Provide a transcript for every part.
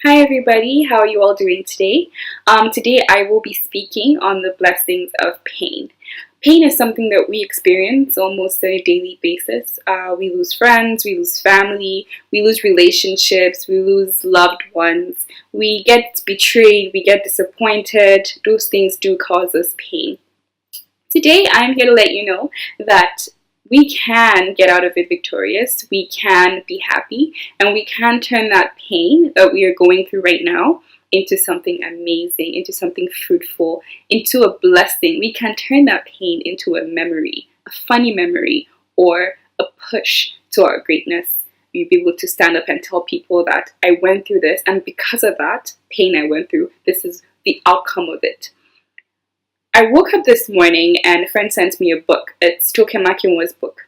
Hi everybody, how are you all doing today? Today I will be speaking on the blessings of pain. Pain is something that we experience almost on a daily basis. We lose friends, we lose family, we lose relationships, we lose loved ones, we get betrayed, we get disappointed. Those things do cause us pain. Today, I'm here to let you know that we can get out of it victorious, we can be happy, and we can turn that pain that we are going through right now into something amazing, into something fruitful, into a blessing. We can turn that pain into a memory, a funny memory, or a push to our greatness. You'll be able to stand up and tell people that I went through this, and because of that pain I went through, this is the outcome of it. I woke up this morning and a friend sent me a book. It's Toke Makinwa's book.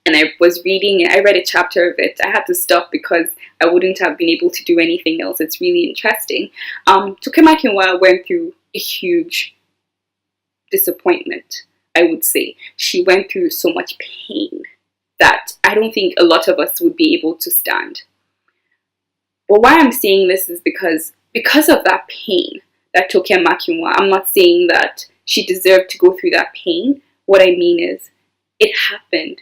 And I was reading it. I read a chapter of it. I had to stop because I wouldn't have been able to do anything else. It's really interesting. Toke Makinwa went through a huge disappointment, I would say. She went through so much pain that I don't think a lot of us would be able to stand. But why I'm saying this is because of that pain that Toke Makinwa, I'm not saying that she deserved to go through that pain. What I mean is, it happened.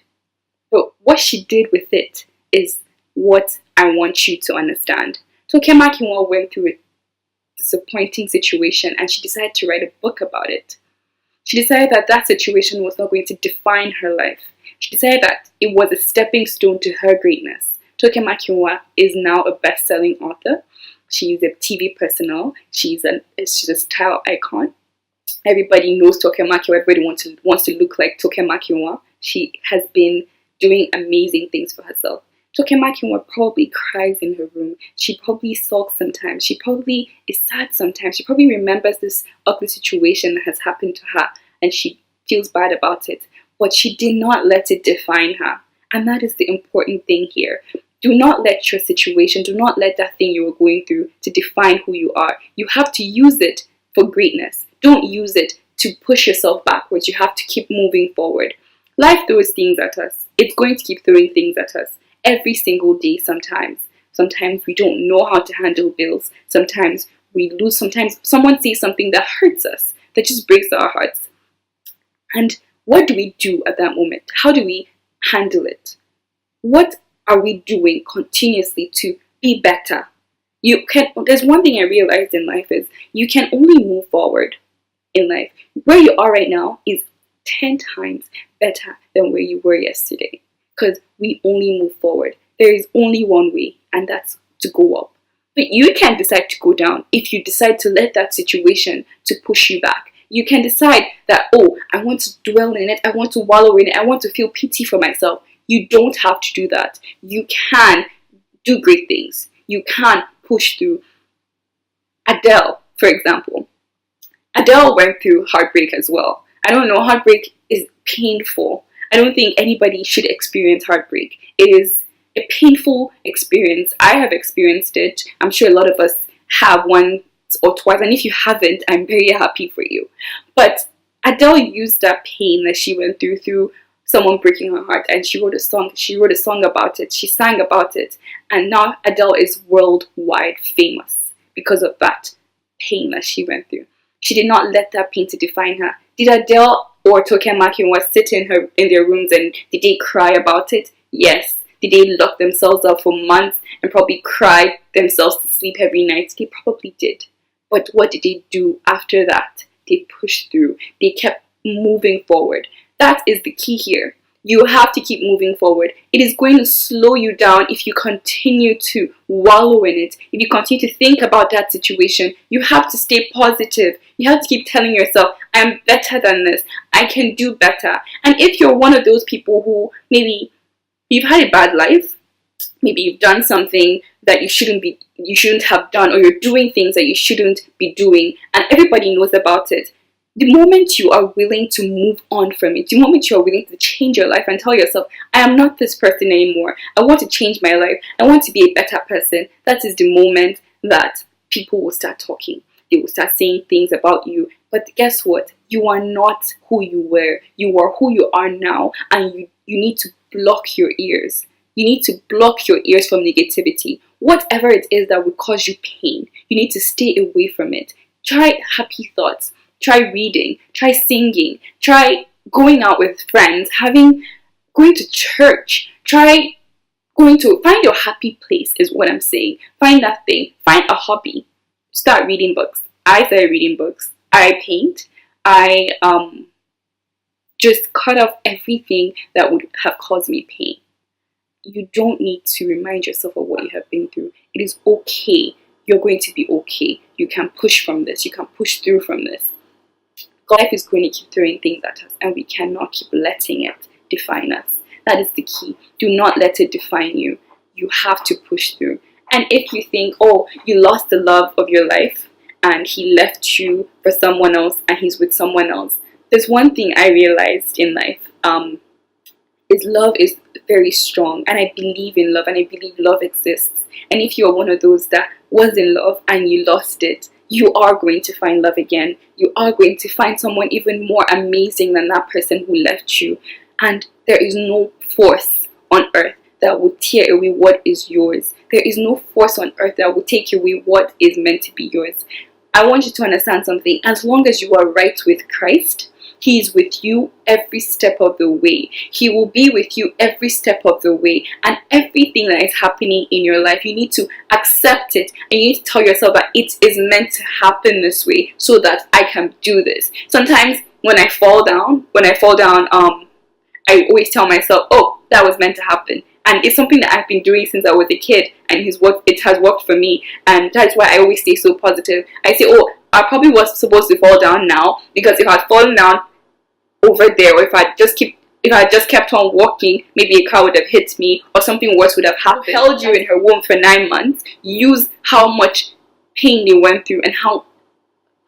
But what she did with it is what I want you to understand. Toke Makinwa went through a disappointing situation and she decided to write a book about it. She decided that that situation was not going to define her life. She decided that it was a stepping stone to her greatness. Toke Makinwa is now a best-selling author. She's a TV personal. She's a style icon. Everybody knows Toke Makinwa. Everybody wants to look like Toke Makinwa. She has been doing amazing things for herself. Toke Makinwa probably cries in her room. She probably sulks sometimes. She probably is sad sometimes. She probably remembers this ugly situation that has happened to her and she feels bad about it. But she did not let it define her. And that is the important thing here. Do not let your situation, do not let that thing you are going through to define who you are. You have to use it for greatness. Don't use it to push yourself backwards. You have to keep moving forward. Life throws things at us. It's going to keep throwing things at us every single day sometimes. Sometimes we don't know how to handle bills. Sometimes we lose. Sometimes someone says something that hurts us, that just breaks our hearts. And what do we do at that moment? How do we handle it? What are we doing continuously to be better? There's one thing I realized in life is you can only move forward in life. Where you are right now is 10 times better than where you were yesterday because we only move forward. There is only one way, and that's to go up. But you can decide to go down if you decide to let that situation to push you back. You can decide that, oh, I want to dwell in it, I want to wallow in it, I want to feel pity for myself. You don't have to do that. You can do great things. You can push through. Adele, for example. Adele went through heartbreak as well. I don't know, heartbreak is painful. I don't think anybody should experience heartbreak. It is a painful experience. I have experienced it. I'm sure a lot of us have once or twice. And if you haven't, I'm very happy for you. But Adele used that pain that she went through someone breaking her heart, and she wrote a song about it. She sang about it, and now Adele is worldwide famous because of that pain that she went through. She did not let that pain to define her. Did Adele or Toke Makinwa sit in their rooms and did they cry about it? Yes. Did they lock themselves up for months and probably cry themselves to sleep every night? They probably did. But what did they do after that? They pushed through. They kept moving forward. That is the key here. You have to keep moving forward. It is going to slow you down if you continue to wallow in it. If you continue to think about that situation, you have to stay positive. You have to keep telling yourself, I'm better than this. I can do better. And if you're one of those people who maybe you've had a bad life, maybe you've done something that you shouldn't have done, or you're doing things that you shouldn't be doing, and everybody knows about it. The moment you are willing to move on from it, the moment you are willing to change your life and tell yourself, I am not this person anymore. I want to change my life. I want to be a better person. That is the moment that people will start talking. They will start saying things about you. But guess what? You are not who you were. You are who you are now. And you need to block your ears. You need to block your ears from negativity. Whatever it is that would cause you pain, you need to stay away from it. Try happy thoughts. Try reading. Try singing. Try going out with friends. Going to church. Try find your happy place is what I'm saying. Find that thing. Find a hobby. Start reading books. I started reading books. I paint. I just cut off everything that would have caused me pain. You don't need to remind yourself of what you have been through. It is okay. You're going to be okay. You can push from this. You can push through from this. Life is going to keep throwing things at us, and we cannot keep letting it define us. That is the key. Do not let it define you. You have to push through. And if you think, oh, you lost the love of your life and he left you for someone else and he's with someone else, there's one thing I realized in life, is love is very strong, and I believe in love, and I believe love exists. And if you're one of those that was in love and you lost it, you are going to find love again. You are going to find someone even more amazing than that person who left you. And there is no force on earth that will tear away what is yours. There is no force on earth that will take away what is meant to be yours. I want you to understand something. As long as you are right with Christ, He is with you every step of the way. He will be with you every step of the way. And everything that is happening in your life, you need to accept it. And you need to tell yourself that it is meant to happen this way so that I can do this. Sometimes when I fall down, I always tell myself, oh, that was meant to happen. And it's something that I've been doing since I was a kid, and it has worked for me. And that's why I always stay so positive. I say, oh, I probably was supposed to fall down now, because if I'd fallen down over there, or if I just kept on walking, maybe a car would have hit me, or something worse would have happened. Who held you in her womb for 9 months, use how much pain they went through and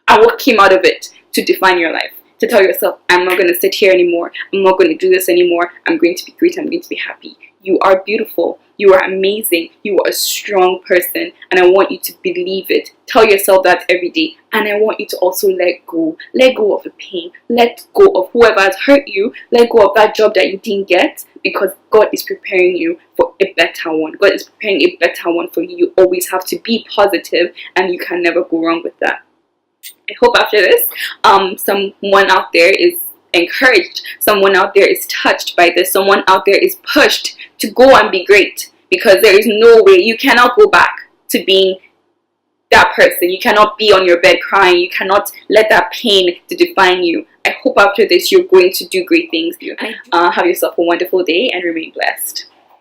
what came out of it to define your life. To tell yourself, I'm not going to sit here anymore. I'm not going to do this anymore. I'm going to be great. I'm going to be happy. You are beautiful. You are amazing. You are a strong person. And I want you to believe it. Tell yourself that every day. And I want you to also let go. Let go of the pain. Let go of whoever has hurt you. Let go of that job that you didn't get. Because God is preparing you for a better one. God is preparing a better one for you. You always have to be positive. And you can never go wrong with that. I hope after this, someone out there is encouraged, someone out there is touched by this, someone out there is pushed to go and be great, because there is no way, you cannot go back to being that person. You cannot be on your bed crying. You cannot let that pain to define you. I hope after this you're going to do great things. Have yourself a wonderful day and remain blessed.